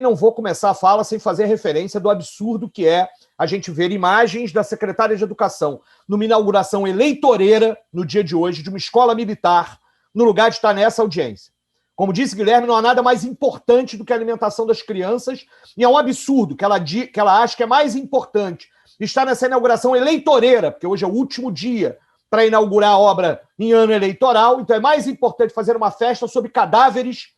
não vou começar a fala sem fazer referência do absurdo que é a gente ver imagens da secretária de Educação numa inauguração eleitoreira, no dia de hoje, de uma escola militar, no lugar de estar nessa audiência. Como disse Guilherme, não há nada mais importante do que a alimentação das crianças, e é um absurdo que ela acha que é mais importante estar nessa inauguração eleitoreira, porque hoje é o último dia para inaugurar a obra em ano eleitoral, então é mais importante fazer uma festa sobre cadáveres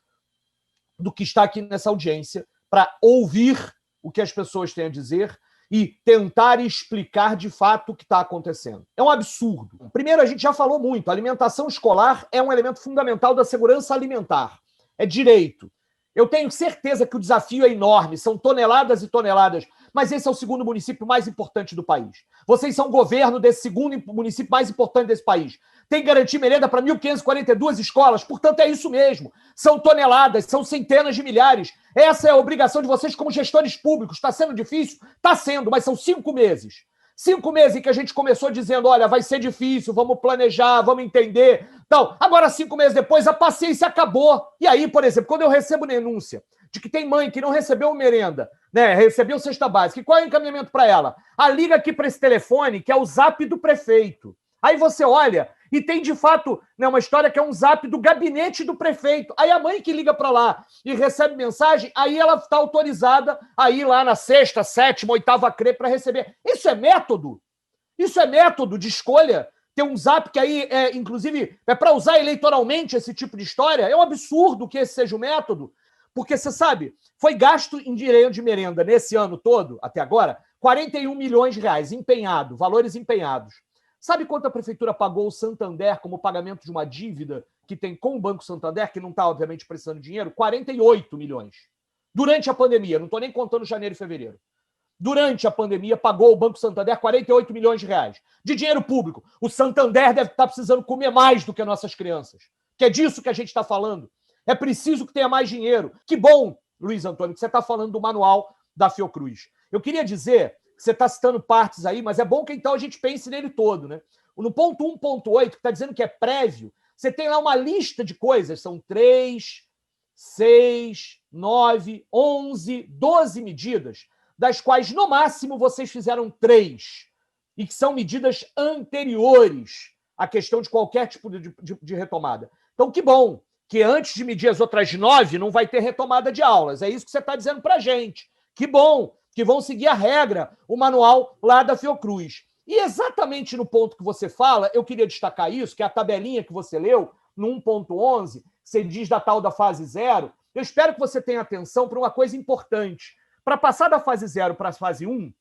do que estar aqui nessa audiência para ouvir o que as pessoas têm a dizer e tentar explicar de fato o que está acontecendo. É um absurdo. Primeiro, a gente já falou muito, a alimentação escolar é um elemento fundamental da segurança alimentar. É direito. Eu tenho certeza que o desafio é enorme, são toneladas e toneladas, mas esse é o segundo município mais importante do país. Vocês são governo desse segundo município mais importante desse país. Tem que garantir merenda para 1.542 escolas, portanto é isso mesmo. São toneladas, são centenas de milhares. Essa é a obrigação de vocês como gestores públicos. Está sendo difícil? Está sendo, mas são 5 meses. 5 meses em que a gente começou dizendo, olha, vai ser difícil, vamos planejar, vamos entender. Então, agora 5 meses depois, a paciência acabou. E aí, por exemplo, quando eu recebo denúncia de que tem mãe que não recebeu merenda, né, recebeu cesta básica, e qual é o encaminhamento para ela? Liga aqui para esse telefone, que é o zap do prefeito. Aí você olha e tem, de fato, né, uma história que é um zap do gabinete do prefeito. Aí a mãe que liga para lá e recebe mensagem, aí ela está autorizada a ir lá na 6ª, 7ª, 8ª CRE para receber. Isso é método? Isso é método de escolha? Ter um zap que aí, inclusive, é para usar eleitoralmente esse tipo de história? É um absurdo que esse seja o método. Porque, você sabe, foi gasto em dinheiro de merenda nesse ano todo, até agora, 41 milhões de reais, empenhado, valores empenhados. Sabe quanto a prefeitura pagou o Santander como pagamento de uma dívida que tem com o Banco Santander, que não está, obviamente, precisando de dinheiro? 48 milhões. Durante a pandemia, não estou nem contando janeiro e fevereiro. Durante a pandemia, pagou o Banco Santander 48 milhões de reais de dinheiro público. O Santander deve estar precisando comer mais do que nossas crianças. Que é disso que a gente está falando. É preciso que tenha mais dinheiro. Que bom, Luiz Antônio, que você está falando do manual da Fiocruz. Eu queria dizer... Você está citando partes aí, mas é bom que então a gente pense nele todo, né? No ponto 1.8, que está dizendo que é prévio, você tem lá uma lista de coisas, são 3, 6, 9, 11, 12 medidas, das quais, no máximo, vocês fizeram 3, e que são medidas anteriores à questão de qualquer tipo de retomada. Então, que bom que antes de medir as outras 9, não vai ter retomada de aulas. É isso que você está dizendo para a gente. Que bom que vão seguir a regra, o manual lá da Fiocruz. E exatamente no ponto que você fala, eu queria destacar isso, que é a tabelinha que você leu, no 1.11, você diz da tal da fase 0, eu espero que você tenha atenção para uma coisa importante. Para passar da fase 0 para a fase 1,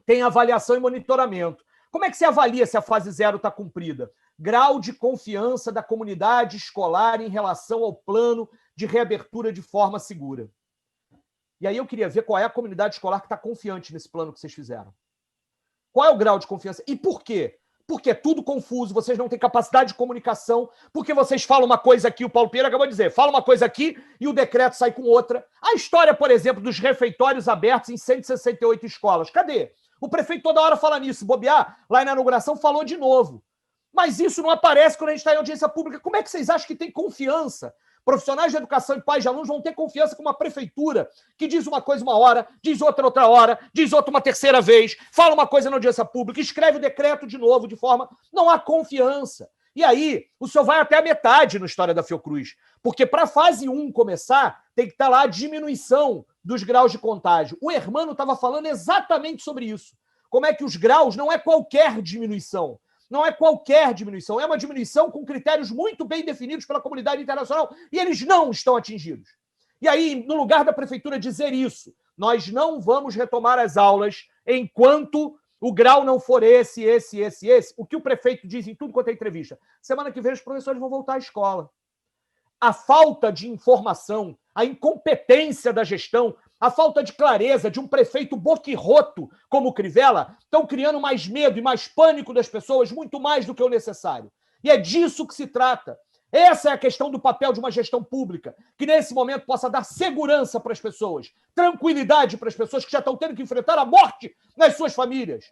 tem avaliação e monitoramento. Como é que você avalia se a fase 0 está cumprida? Grau de confiança da comunidade escolar em relação ao plano de reabertura de forma segura. E aí eu queria ver qual é a comunidade escolar que está confiante nesse plano que vocês fizeram. Qual é o grau de confiança? E por quê? Porque é tudo confuso, vocês não têm capacidade de comunicação, porque vocês falam uma coisa aqui, o Paulo Pinheiro acabou de dizer, fala uma coisa aqui e o decreto sai com outra. A história, por exemplo, dos refeitórios abertos em 168 escolas. Cadê? O prefeito toda hora fala nisso. Bobear, lá na inauguração, falou de novo. Mas isso não aparece quando a gente está em audiência pública. Como é que vocês acham que tem confiança? Profissionais de educação e pais de alunos vão ter confiança com uma prefeitura que diz uma coisa uma hora, diz outra hora, diz outra uma terceira vez, fala uma coisa na audiência pública, escreve o decreto de novo, de forma... Não há confiança. E aí, o senhor vai até a metade na história da Fiocruz. Porque para a fase 1 começar, tem que estar lá a diminuição dos graus de contágio. O Hermano estava falando exatamente sobre isso. Como é que os graus não é qualquer diminuição. Não é qualquer diminuição, é uma diminuição com critérios muito bem definidos pela comunidade internacional e eles não estão atingidos. E aí, no lugar da prefeitura dizer isso, nós não vamos retomar as aulas enquanto o grau não for esse, o que o prefeito diz em tudo quanto é entrevista. Semana que vem os professores vão voltar à escola. A falta de informação, a incompetência da gestão, a falta de clareza de um prefeito boquirroto como o Crivella estão criando mais medo e mais pânico das pessoas, muito mais do que o necessário. E é disso que se trata. Essa é a questão do papel de uma gestão pública, que nesse momento possa dar segurança para as pessoas, tranquilidade para as pessoas que já estão tendo que enfrentar a morte nas suas famílias.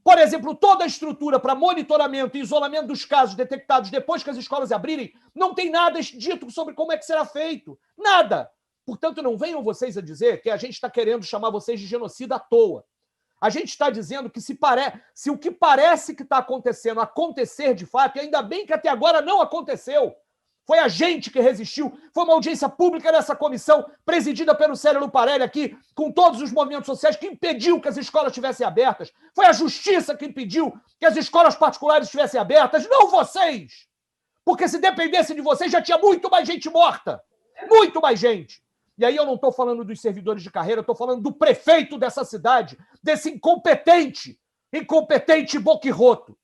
Por exemplo, toda a estrutura para monitoramento e isolamento dos casos detectados depois que as escolas abrirem, não tem nada dito sobre como é que será feito. Nada. Portanto, não venham vocês a dizer que a gente está querendo chamar vocês de genocida à toa. A gente está dizendo que se o que parece que está acontecendo acontecer de fato, e ainda bem que até agora não aconteceu, foi a gente que resistiu, foi uma audiência pública nessa comissão, presidida pelo Célio Luparelli aqui, com todos os movimentos sociais, que impediu que as escolas estivessem abertas. Foi a justiça que impediu que as escolas particulares estivessem abertas, não vocês! Porque se dependesse de vocês, já tinha muito mais gente morta. Muito mais gente. E aí eu não estou falando dos servidores de carreira, eu estou falando do prefeito dessa cidade, desse incompetente boquirroto.